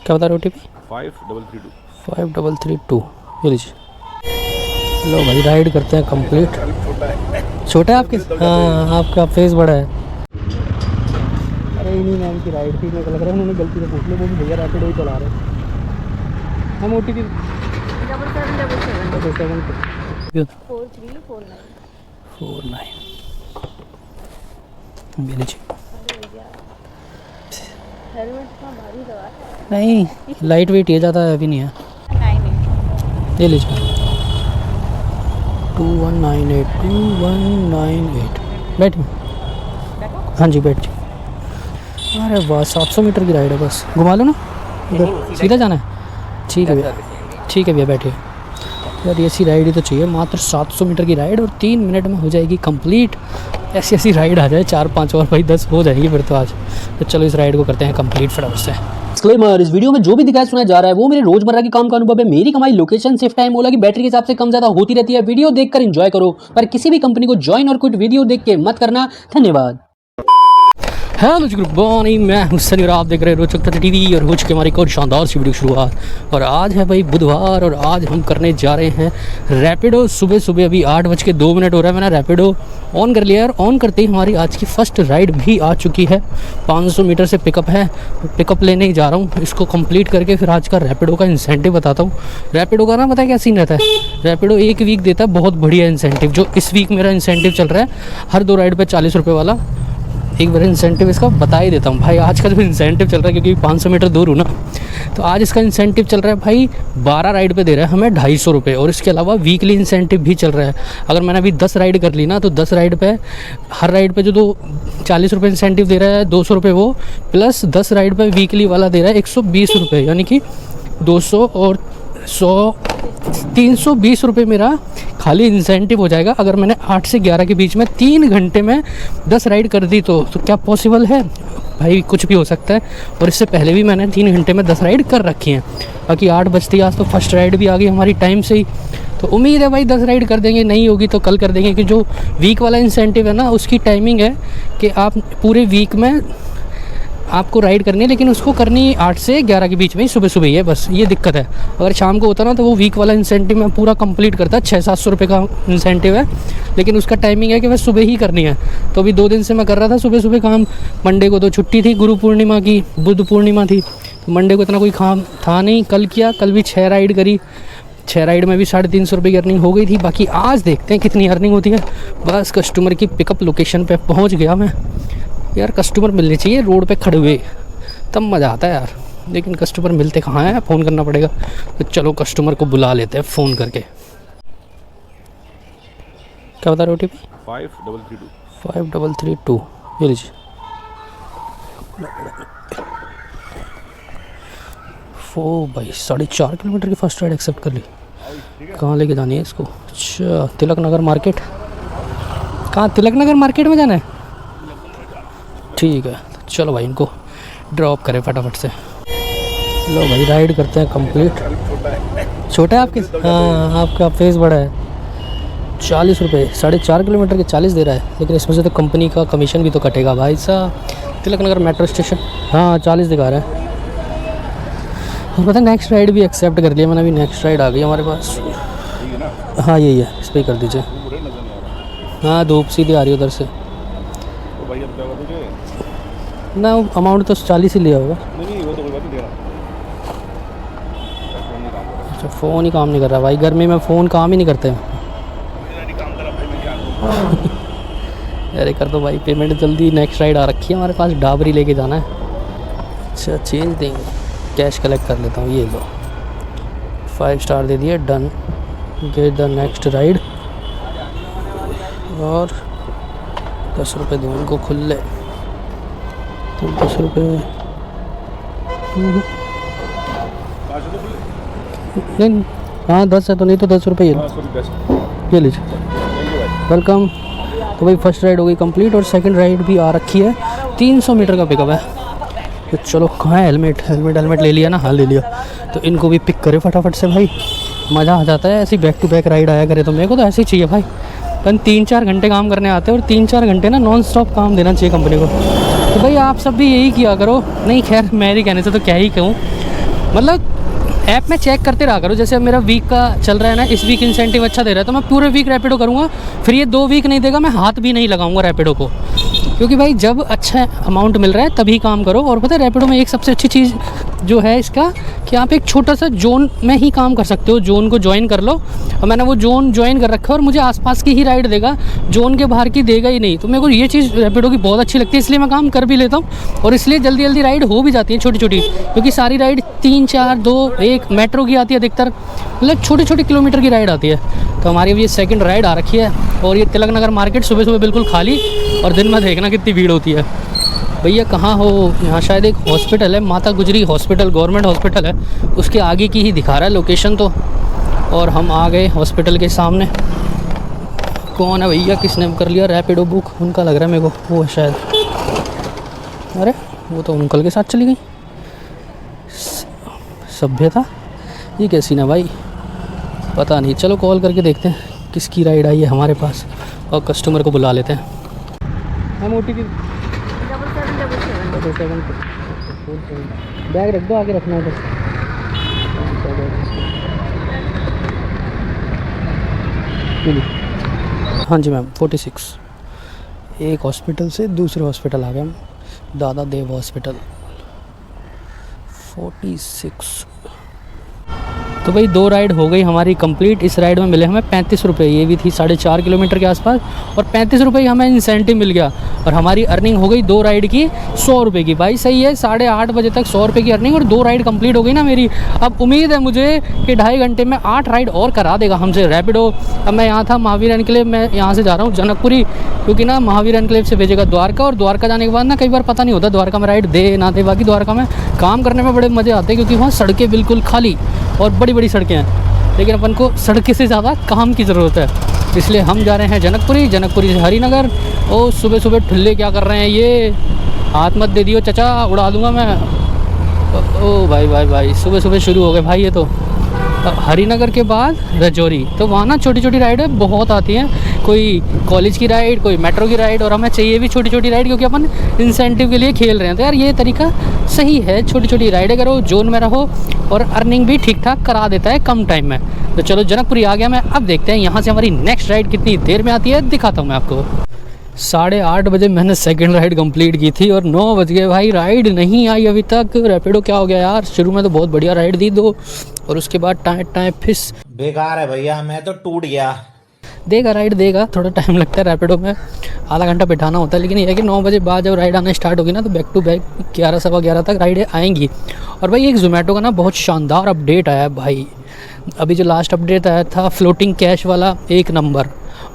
क्या बता रहे हो OTP? 5332। 5332। ये लीजिए। लो भाई राइड करते हैं कंप्लीट। छोटा है आपके? हाँ आपका फेस बड़ा है। अरे इन्हीं मैम की राइड थी, मेरे को लग रहा है उन्होंने गलती से पूछ लिया, वो भी भैया रैपिडो ही चला रहे हैं। हम OTP 7777 4349 ये लीजिए। नहीं लाइट वेट ये ज़्यादा हैवी नहीं है। ये लीजिए 2198 बैठिए। हाँ जी बैठ। अरे वाह 700 मीटर की राइड है, बस घुमा लो ना इधर, सीधा जाना है। ठीक है भैया, ठीक है भैया बैठिए। यार ऐसी राइड ही तो चाहिए, मात्र 700 मीटर की राइड और 3 मिनट में हो जाएगी कंप्लीट। ऐसी ऐसी राइड आ जाए 4-5 और भाई 10 हो जाएगी फिर तो आज। तो चलो इस राइड को करते हैं कंप्लीट फटाफट से। डिस्क्लेमर, इस वीडियो में जो भी दिखाया सुना जा रहा है वो मेरे रोजमर्रा के काम का अनुभव है। मेरी कमाई लोकेशन शिफ्ट टाइम ओला की बैटरी के हिसाब से कम ज्यादा होती रहती है। वीडियो देखकर एंजॉय करो, पर किसी भी कंपनी को ज्वाइन और क्विट वीडियो देख के मत करना। धन्यवाद। हेलो जी, गुड मॉर्निंग, मैं हूं सनी और आप देख रहे हैं रोचक तथ्य टीवी और हो चुके हमारी एक और शानदार सी वीडियो शुरुआत। और आज है भाई बुधवार और आज हम करने जा रहे हैं रैपिडो। सुबह सुबह अभी 8:02 हो रहा है, मैंने रैपिडो ऑन कर लिया है और ऑन करते ही हमारी आज की फर्स्ट राइड भी आ चुकी है। 500 मीटर से पिकअप है, पिकअप लेने ही जा रहा हूँ। इसको कंप्लीट करके फिर आज का रैपिडो का इंसेंटिव बताता हूँ। रैपिडो का ना पता है क्या सीन रहता है, रैपिडो एक वीक देता है बहुत बढ़िया इंसेंटिव। जो इस वीक मेरा इंसेंटिव चल रहा है हर 2 राइड पर 40 रुपये वाला। एक बार इंसेंटिव इसका बता ही देता हूँ भाई। आज का जो इंसेंटिव चल रहा है, क्योंकि 500 मीटर दूर हूँ ना, तो आज इसका इंसेंटिव चल रहा है भाई 12 राइड पे दे रहा है हमें 250 रुपये। और इसके अलावा वीकली इंसेंटिव भी चल रहा है। अगर मैंने अभी 10 राइड कर ली ना, तो 10 राइड पे हर राइड पे जो 40 रुपये इंसेंटिव दे रहा है, 200 रुपये वो, प्लस 10 राइड पे वीकली वाला दे रहा है 120 रुपये, यानी कि 200 और 100 320 रुपये मेरा खाली इंसेंटिव हो जाएगा। अगर मैंने 8 से 11 के बीच में 3 घंटे में 10 राइड कर दी तो क्या पॉसिबल है भाई? कुछ भी हो सकता है। और इससे पहले भी मैंने 3 घंटे में 10 राइड कर रखी हैं। बाकी 8 बजती आज तो फर्स्ट राइड भी आ गई हमारी टाइम से ही। तो उम्मीद है भाई 10 राइड कर देंगे, नहीं होगी तो कल कर देंगे। कि जो वीक वाला इंसेंटिव है ना, उसकी टाइमिंग है कि आप पूरे वीक में आपको राइड करनी है, लेकिन उसको करनी 8 से 11 के बीच में ही, सुबह सुबह ही है। बस ये दिक्कत है। अगर शाम को होता ना तो वो वीक वाला इंसेंटिव मैं पूरा कंप्लीट करता। 600-700 रुपये का इंसेंटिव है, लेकिन उसका टाइमिंग है कि बस सुबह ही करनी है। तो अभी 2 दिन से मैं कर रहा था सुबह सुबह काम। मंडे को तो छुट्टी थी, गुरु पूर्णिमा की, बुद्ध पूर्णिमा थी, तो मंडे को इतना कोई काम था नहीं। कल किया, कल भी 6 राइड करी। 6 राइड में भी 350 रुपये की अर्निंग हो गई थी। बाकी आज देखते हैं कितनी अर्निंग होती है। बस कस्टमर की पिकअप लोकेशन पर पहुँच गया मैं। यार कस्टमर मिलने चाहिए रोड पे खड़े हुए, तब मज़ा आता है यार। लेकिन कस्टमर मिलते कहाँ हैं, फ़ोन करना पड़ेगा। तो चलो कस्टमर को बुला लेते हैं फ़ोन करके। क्या बता रहे हो OTP? 5332। 5332। ये लीजिए। भाई 4.5 किलोमीटर की फर्स्ट राइड एक्सेप्ट कर ली। कहाँ लेके जानी है इसको? अच्छा तिलक नगर मार्केट। कहाँ तिलक नगर मार्केट में जाना है? ठीक है चलो भाई इनको ड्रॉप करें फटाफट से। लो भाई राइड करते हैं कंप्लीट। छोटा है आपके? हाँ आपका फेस बड़ा है। 40 रुपये, 4.5 किलोमीटर के 40 दे रहा है, लेकिन इसमें से तो कंपनी का कमीशन भी तो कटेगा भाई साहब। तिलक नगर मेट्रो स्टेशन, हाँ 40 दिखा रहा है। और पता है नेक्स्ट राइड भी एक्सेप्ट कर लिया मैंने। अभी नेक्स्ट राइड आ गई हमारे पास। हाँ यही है, इस पर कर दीजिए। हाँ धूप सीधी आ रही है उधर से ना। अमाउंट तो 40 ही लिया होगा। नहीं वो तो कोई बात नहीं देना। अच्छा फ़ोन ही काम नहीं कर रहा भाई, गर्मी में फ़ोन काम ही नहीं करते। अरे कर दो भाई पेमेंट जल्दी। नेक्स्ट राइड आ रखी है हमारे पास, डाबरी लेके जाना है। अच्छा चेंज देंगे, कैश कलेक्ट कर लेता हूँ। ये लो 5 स्टार दे दिए, done. Get the next ride. और 10 रुपये दो इनको खुले, तो 10 रुपये नहीं। हाँ 10 है तो, नहीं तो 10 रुपये ये लीजिए। वेलकम। तो भाई फर्स्ट राइड हो गई कंप्लीट और सेकंड राइड भी आ रखी है। 300 मीटर का पिकअप है। तो चलो कहाँ है हेलमेट ले लिया ना? हाँ ले लिया। तो इनको भी पिक करे फटाफट से भाई, मज़ा आ जाता है ऐसी बैक टू बैक राइड आया करे। तो मेरे को तो ऐसे ही चाहिए भाई। अपन 3-4 घंटे काम करने आते हैं और 3-4 घंटे ना नॉन स्टॉप काम देना चाहिए कंपनी को। तो भाई आप सब भी यही किया करो। नहीं खैर मेरे कहने से तो क्या ही कहूँ, मतलब ऐप में चेक करते रहा करो। जैसे अब मेरा वीक का चल रहा है ना, इस वीक इंसेंटिव अच्छा दे रहा है तो मैं पूरे वीक रैपिडो करूँगा, फिर ये 2 वीक नहीं देगा मैं हाथ भी नहीं लगाऊंगा रैपिडो को। क्योंकि भाई जब अच्छा अमाउंट मिल रहा है तभी काम करो। और पता है रैपिडो में एक सबसे अच्छी चीज़ जो है इसका कि आप एक छोटा सा जोन में ही काम कर सकते हो। जोन को ज्वाइन कर लो, और मैंने वो जोन ज्वाइन कर रखा है और मुझे आसपास की ही राइड देगा, जोन के बाहर की देगा ही नहीं। तो मेरे को ये चीज़ रैपिडो की बहुत अच्छी लगती है, इसलिए मैं काम कर भी लेता हूँ और इसलिए जल्दी जल्दी राइड हो भी जाती है छोटी छोटी। क्योंकि सारी राइड 3, 4, 2, 1 मेट्रो की आती है अधिकतर, मतलब छोटे छोटे किलोमीटर की राइड आती है। तो हमारी अब ये सेकंड राइड आ रखी है और ये तिलक नगर मार्केट सुबह सुबह बिल्कुल खाली, और दिन में देखना कितनी भीड़ होती है। भैया कहाँ हो? यहाँ शायद एक हॉस्पिटल है, माता गुजरी हॉस्पिटल, गवर्नमेंट हॉस्पिटल है, उसके आगे की ही दिखा रहा है लोकेशन तो। और हम आ गए हॉस्पिटल के सामने। कौन है भैया, किसने कर लिया रैपिडो बुक? उनका लग रहा है मेरे को, वो है शायद। अरे वो तो अंकल के साथ चली गई। सभ्यता ये कैसी ना भाई, पता नहीं। चलो कॉल करके देखते हैं किसकी राइड आई है हमारे पास और कस्टमर को बुला लेते हैं। हम OTP 777 बैग रख दो, आगे रखना है बस। हाँ जी मैम 46। एक हॉस्पिटल से दूसरे हॉस्पिटल आ गए हम, दादा देव हॉस्पिटल 46। तो भाई 2 राइड हो गई हमारी कंप्लीट। इस राइड में मिले हमें 35 रुपये, ये भी थी 4.5 किलोमीटर के आसपास, और 35 रुपये हमें इंसेंटिव मिल गया। और हमारी अर्निंग हो गई 2 राइड की 100 रुपये की। भाई सही है, 8:30 बजे तक 100 रुपये की अर्निंग और 2 राइड कंप्लीट हो गई ना मेरी। अब उम्मीद है मुझे कि 2.5 घंटे में 8 राइड और करा देगा हमसे रैपिडो। अब मैं यहाँ था महावीर एनक्लेव, मैं यहाँ से जा रहा हूँ जनकपुरी, क्योंकि ना महावीर एनक्लेव से भेजेगा द्वारका, और द्वारका जाने के बाद ना कई बार पता नहीं होता द्वारका में राइड दे ना दे। बाकी द्वारका में काम करने में बड़े मज़े आते हैं क्योंकि वहाँ सड़कें बिल्कुल खाली और बड़ी बड़ी सड़कें हैं, लेकिन अपन को सड़कें से ज़्यादा काम की ज़रूरत है। इसलिए हम जा रहे हैं जनकपुरी, जनकपुरी से हरिनगर। ओ सुबह सुबह ठुल्ले क्या कर रहे हैं ये? हाथ मत दे दियो चचा, उड़ा दूंगा मैं। ओ भाई भाई भाई, सुबह सुबह शुरू हो गए भाई ये तो। हरिनगर के बाद रजौरी, तो वहाँ ना छोटी छोटी राइडें बहुत आती हैं, कोई कॉलेज की राइड, कोई मेट्रो की राइड, और हमें चाहिए भी छोटी छोटी राइड क्योंकि अपन इंसेंटिव के लिए खेल रहे हैं। तो यार ये तरीका सही है, छोटी छोटी राइडें करो, जोन में रहो, और अर्निंग भी ठीक ठाक करा देता है कम टाइम में। तो चलो जनकपुरी आ गया मैं, अब देखते हैं यहाँ से हमारी नेक्स्ट राइड कितनी देर में आती है, दिखाता हूँ मैं आपको। 8:30 बजे मैंने सेकंड राइड कंप्लीट की थी और 9 बज गए भाई, राइड नहीं आई अभी तक। रैपिडो क्या हो गया यार, शुरू में तो बहुत बढ़िया राइड दी 2, और उसके बाद टाइम फिस बेकार है भैया, मैं तो टूट गया। देगा राइड देगा, थोड़ा टाइम लगता है रैपिडो में, आधा घंटा बिठाना होता है। लेकिन ये है कि 9 बजे बाद जब राइड आना स्टार्ट होगी ना तो बैक टू बैक 11, सवा 11 तक राइडें आएंगी। और भाई एक जोमेटो का ना बहुत शानदार अपडेट आया है भाई। अभी जो लास्ट अपडेट आया था फ्लोटिंग कैश वाला, 1 नंबर।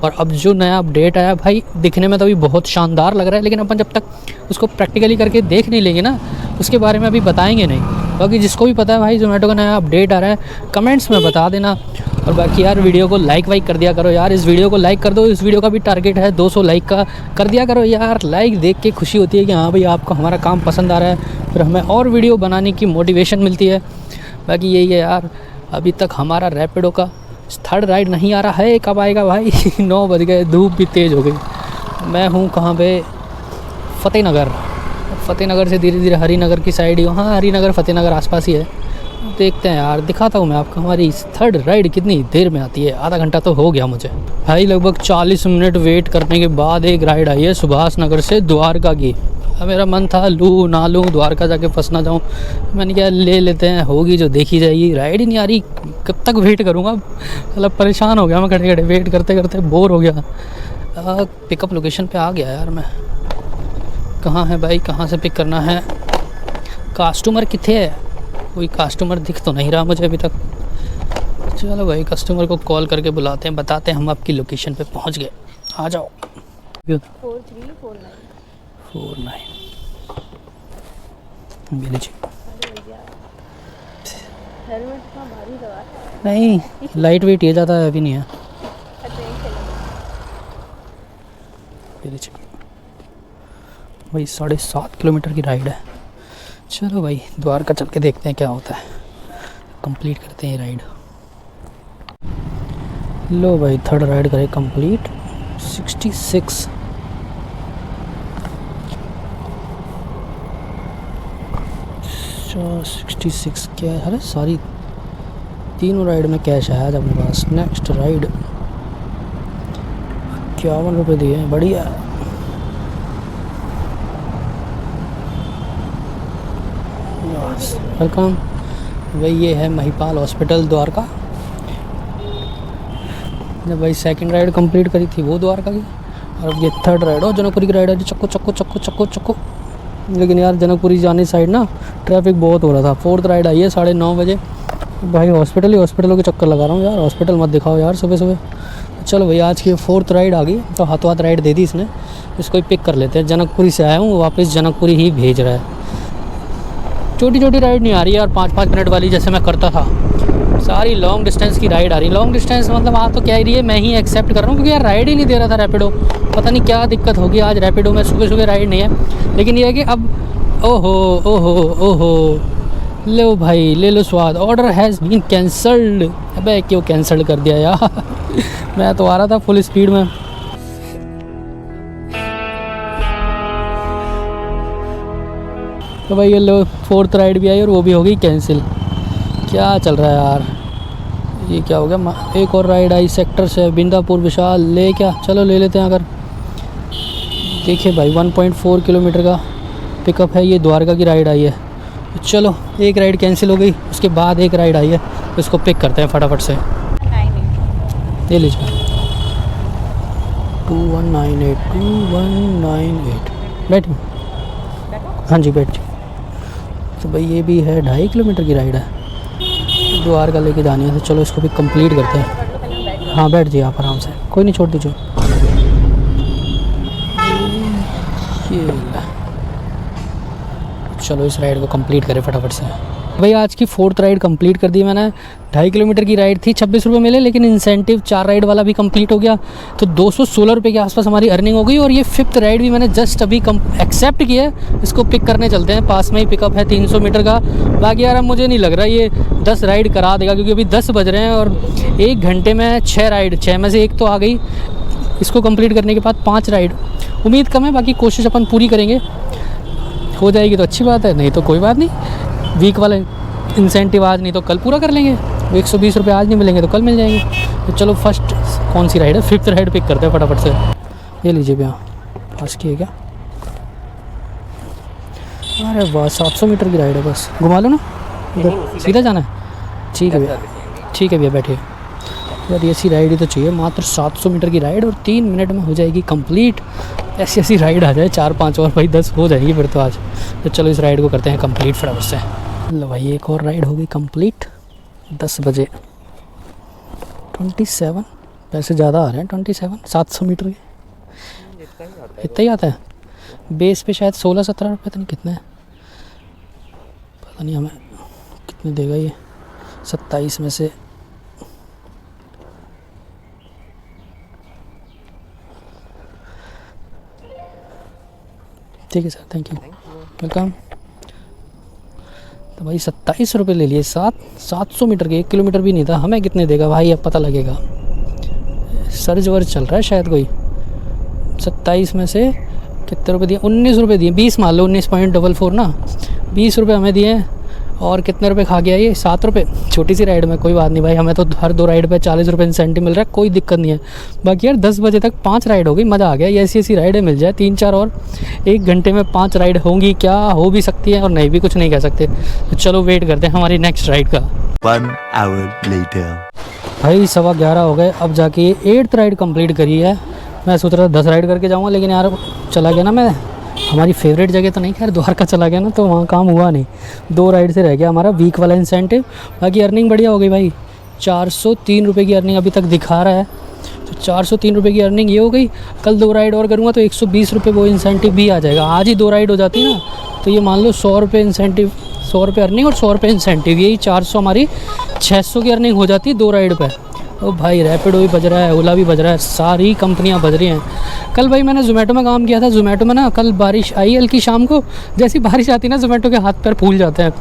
और अब जो नया अपडेट आया भाई, दिखने में तो अभी बहुत शानदार लग रहा है, लेकिन अपन जब तक उसको प्रैक्टिकली करके देख नहीं लेंगे ना, उसके बारे में अभी बताएंगे नहीं। बाकी जिसको भी पता है भाई जोमेटो का नया अपडेट आ रहा है, कमेंट्स में बता देना। और बाकी यार वीडियो को लाइक वाइक कर दिया करो यार, इस वीडियो को लाइक कर दो। इस वीडियो का भी टारगेट है 200 लाइक का, कर दिया करो यार। लाइक देख के खुशी होती है कि हाँ भाई आपको हमारा काम पसंद आ रहा है, फिर हमें और वीडियो बनाने की मोटिवेशन मिलती है। बाकी यही है यार, अभी तक हमारा रैपिडो का 3rd राइड नहीं आ रहा है, कब आएगा भाई? 9 बज गए, धूप भी तेज़ हो गई। मैं हूँ कहाँ पे? फ़तेहनगर से धीरे धीरे हरिनगर की साइड ही। हाँ हरिनगर फ़तेहनगर आसपास ही है। देखते हैं यार, दिखाता हूँ मैं आपको हमारी 3rd राइड कितनी देर में आती है। आधा घंटा तो हो गया मुझे भाई, लगभग 40 मिनट वेट करने के बाद एक राइड आई है सुभाष नगर से द्वारका की। अब मेरा मन था लूँ ना लूँ, द्वारका जाके फंस ना जाऊँ, मैंने क्या ले लेते हैं, होगी जो देखी जाएगी। राइड ही नहीं आ रही, कब तक वेट करूँगा? मतलब परेशान हो गया मैं, खड़े खड़े वेट करते करते बोर हो गया। पिकअप लोकेशन पे आ गया यार मैं। कहाँ है भाई, कहाँ से पिक करना है? कस्टमर कितने है? कोई कस्टमर दिख तो नहीं रहा मुझे अभी तक। चलो भाई कस्टमर को कॉल करके बुलाते हैं, बताते हैं हम आपकी लोकेशन पे पहुंच गए, आ जाओ। 4349 मिले जी। नहीं लाइट वेट ये ज़्यादा अभी नहीं है। भाई 7.5 किलोमीटर की राइड है। चलो भाई द्वारका चल के देखते हैं क्या होता है, कंप्लीट करते हैं ये राइड। लो भाई 3rd राइड करे कंप्लीट, 66। 66 क्या है? अरे सारी तीनों राइड में कैश है आज अपने पास। नेक्स्ट राइड 51 रुपये दिए हैं, बढ़िया। वेलकम भाई, ये है महिपाल हॉस्पिटल द्वारका। जब भाई सेकंड राइड कंप्लीट करी थी वो द्वारका की, और अब ये थर्ड राइड हो जनकपुरी की राइड है। चक्को चक्को चक्को चक्को चक्को। लेकिन यार जनकपुरी जाने साइड ना ट्रैफिक बहुत हो रहा था। फोर्थ राइड आई है 9:30 बजे। भाई हॉस्पिटलों के चक्कर लगा रहा हूँ यार। हॉस्पिटल मत दिखाओ यार सुबह सुबह। चलो भाई आज की फोर्थ राइड आ गई, तो हाथों हाथ राइड दे दी इसने। इसको ही पिक कर लेते हैं। जनकपुरी से आया हूँ, वापस जनकपुरी ही भेज रहा है। छोटी छोटी राइड नहीं आ रही यार, 5-5 मिनट वाली जैसे मैं करता था। सारी लॉन्ग डिस्टेंस की राइड आ रही। लॉन्ग डिस्टेंस मतलब आ तो क्या ही रही है, मैं ही एक्सेप्ट कर रहा हूँ, क्योंकि यार राइड ही नहीं दे रहा था रैपिडो। पता नहीं क्या दिक्कत होगी आज रैपिडो में, सुबह सुबह राइड नहीं है। लेकिन ये है कि अब ओहो ओहो ओहो, लो भाई ले लो स्वाद। Order has been cancelled. अबे क्यों कैंसिल कर दिया यार मैं तो आ रहा था फुल स्पीड में। तो भाई ये लो फोर्थ राइड भी आई और वो भी हो गई कैंसिल। क्या चल रहा है यार, ये क्या हो गया। एक और राइड आई सेक्टर से बिंदापुर विशाल ले, क्या चलो ले लेते हैं। अगर देखिए भाई 1.4 किलोमीटर का पिकअप है। ये द्वारका की राइड आई है। चलो एक राइड कैंसिल हो गई, उसके बाद एक राइड आई है, तो इसको पिक करते हैं फटाफट से। ले लीजिए 2198 बैठिए। हाँ जी बैठिए। तो भाई ये भी है 2.5 किलोमीटर की राइड है, द्वारका लेके जानी है। तो चलो इसको भी कंप्लीट करते हैं। हाँ बैठ जाइए आप आराम से, कोई नहीं, छोड़ दीजिए। चलो इस राइड को कंप्लीट करें फटाफट से। भाई आज की फोर्थ राइड कंप्लीट कर दी मैंने। 2.5 किलोमीटर की राइड थी, 26 रुपये मिले, लेकिन इंसेंटिव 4 राइड वाला भी कंप्लीट हो गया, तो 216 रुपये के आसपास हमारी अर्निंग हो गई। और ये फिफ्थ राइड भी मैंने जस्ट अभी एक्सेप्ट किया है। इसको पिक करने चलते हैं, पास में ही पिकअप है 300 मीटर का। बाकी यार अब मुझे नहीं लग रहा ये 10 राइड करा देगा, क्योंकि अभी 10 बज रहे हैं और 1 घंटे में 6 राइड, 6 में से 1 तो आ गई। इसको कंप्लीट करने के बाद 5 राइड, उम्मीद कम है, बाकी कोशिश अपन पूरी करेंगे। हो जाएगी तो अच्छी बात है, नहीं तो कोई बात नहीं। वीक वाला इंसेंटिव आज नहीं तो कल पूरा कर लेंगे। 120 रुपये आज नहीं मिलेंगे तो कल मिल जाएंगे। तो चलो फर्स्ट कौन सी राइड है, फिफ्थ राइड पिक करते हैं फटाफट से। ये लीजिए भैया, पास की है क्या? अरे वाह 700 मीटर की राइड है, बस घुमा लो ना, इधर सीधा जाना है। ठीक है भैया, ठीक है भैया बैठिए। यार ऐसी राइड ही तो चाहिए, मात्र 700 मीटर की राइड और 3 मिनट में हो जाएगी कंप्लीट। ऐसी राइड आ जाए 4-5 और भाई 10 हो जाएगी फिर तो आज। तो चलो इस राइड को करते हैं कंप्लीट फटाफट से। लो भाई एक और राइड हो गई कंप्लीट 10 बजे। 27 पैसे ज़्यादा आ रहे हैं, 27 700 मीटर के इतना ही आता है। बेस पे शायद 16-17 रुपये, तो नहीं कितने हैं पता नहीं, हमें कितने देगा ये। 27 में से ठीक है सर, थैंक यू, वेलकम। तो भाई 27 रुपये ले लिए। 700 मीटर के, 1 किलोमीटर भी नहीं था। हमें कितने देगा भाई, अब पता लगेगा। सर्च वर्च चल रहा है शायद कोई। 27 में से कितने रुपए दिए? 19 रुपये दिए। 20 मान लो, 19.44 ना, 20 रुपये हमें दिए। और कितने रुपए खा गया ये? 7 रुपये। छोटी सी राइड में कोई बात नहीं भाई, हमें तो हर 2 राइड पे 40 रुपये इंसेंटिव मिल रहा है, कोई दिक्कत नहीं है। बाकी यार 10 बजे तक 5 राइड हो गई, मज़ा आ गया। ये ऐसी राइडें मिल जाए 3-4 और 1 घंटे में 5 राइड होंगी, क्या हो भी सकती है और नहीं भी, कुछ नहीं कह सकते। तो चलो वेट करते हैं हमारी नेक्स्ट राइड का। 1 hour later. भाई 11:15 हो गए, अब जाके ये 8th राइड कंप्लीट करी है। मैं सोच रहा था 10 राइड करके जाऊँगा, लेकिन यार चला गया ना मैं, हमारी फेवरेट जगह तो नहीं, खैर द्वारका चला गया ना, तो वहाँ काम हुआ नहीं। 2 राइड से रह गया हमारा वीक वाला इंसेंटिव। बाकी अर्निंग बढ़िया हो गई भाई, 403 रुपये की अर्निंग अभी तक दिखा रहा है। तो 403 रुपये की अर्निंग ये हो गई। कल 2 राइड और करूँगा तो 120 रुपये वो इंसेंटिव भी आ जाएगा। आज ही 2 राइड हो जाती ना, तो ये मान लो 100 रुपये इंसेंटिव, 100 रुपये अर्निंग और 100 रुपये इंसेंटिव, यही 400 हमारी 600 की अर्निंग हो जाती है 2 राइड पे। ओ भाई रैपिडो भी बज रहा है, ओला भी बज रहा है, सारी कंपनियां बज रही हैं। कल भाई मैंने ज़ोमैटो में काम किया था। ज़ोमैटो में ना कल बारिश आई हल्की शाम को, जैसी बारिश आती ना ज़ोमैटो के हाथ पैर फूल जाते हैं।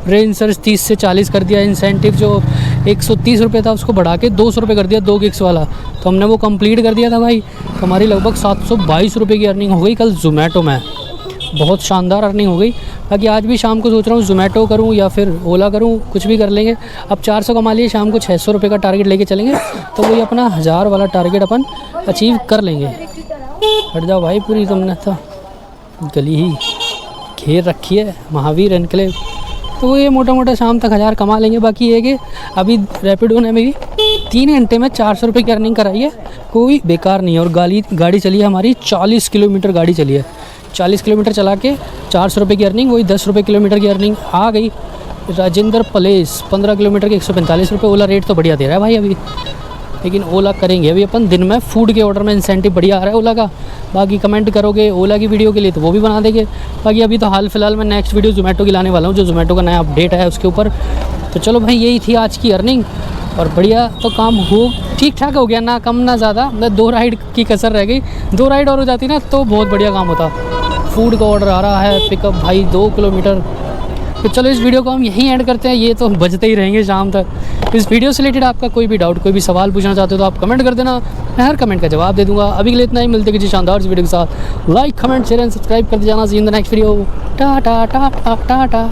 रेंज सर्च 30 से 40 कर दिया। इंसेंटिव जो 130 रुपये था उसको बढ़ा के 200 रुपये कर दिया, 2 गिग्स वाला। तो हमने वो कंप्लीट कर दिया था भाई। हमारी लगभग 722 रुपये की अर्निंग हो गई कल ज़ोमैटो में। बहुत शानदार अर्निंग हो गई। बाकी आज भी शाम को सोच रहा हूँ ज़ोमैटो करूँ या फिर ओला करूँ, कुछ भी कर लेंगे। अब 400 कमा लिए, शाम को 600 रुपये का टारगेट लेके चलेंगे, तो वही अपना 1000 वाला टारगेट अपन अचीव कर लेंगे। हट जाओ भाई, पूरी तुमने तो गली ही घेर रखी है, महावीर एनक्लेव। तो ये मोटा मोटा शाम तक 1000 कमा लेंगे। बाकी ये कि अभी रैपिडो ने मेरी 3 घंटे में 400 रुपये की अर्निंग कराई है, कोई बेकार नहीं है। और गाड़ी चली है हमारी 40 किलोमीटर गाड़ी चली है। 40 किलोमीटर चला के 400 रुपये की अर्निंग, वही 10 रुपये किलोमीटर की अर्निंग आ गई। राजेंद्र प्लेस 15 किलोमीटर के 145 रुपये। ओला रेट तो बढ़िया दे रहा है भाई अभी, लेकिन ओला करेंगे अभी अपन दिन में। फूड के ऑर्डर में इंसेंटिव बढ़िया आ रहा है ओला का। बाकी कमेंट करोगे ओला की वीडियो के लिए तो वो भी बना देंगे। बाकी अभी तो हाल फिलहाल मैं नेक्स्ट वीडियो ज़ोमैटो की लाने वाला हूँ, जो ज़ोमैटो का नया अपडेट है उसके ऊपर। तो चलो भाई, यही थी आज की अर्निंग। और बढ़िया तो काम हो ठीक ठाक हो गया, ना कम ना ज़्यादा। मतलब 2 राइड की कसर रह गई, 2 राइड और हो जाती ना तो बहुत बढ़िया काम होता। फूड का ऑर्डर आ रहा है, पिकअप भाई 2 किलोमीटर। तो चलो इस वीडियो को हम यहीं ऐड करते हैं, ये तो बजते ही रहेंगे शाम तक। इस वीडियो से रिलेटेड आपका कोई भी डाउट, कोई भी सवाल पूछना चाहते हो तो आप कमेंट कर देना, मैं हर कमेंट का जवाब दे दूंगा। अभी के लिए इतना ही, मिलते किसी शानदार वीडियो के साथ। Like comment share and subscribe कर जाना। See in the next video. Tata tata Tata.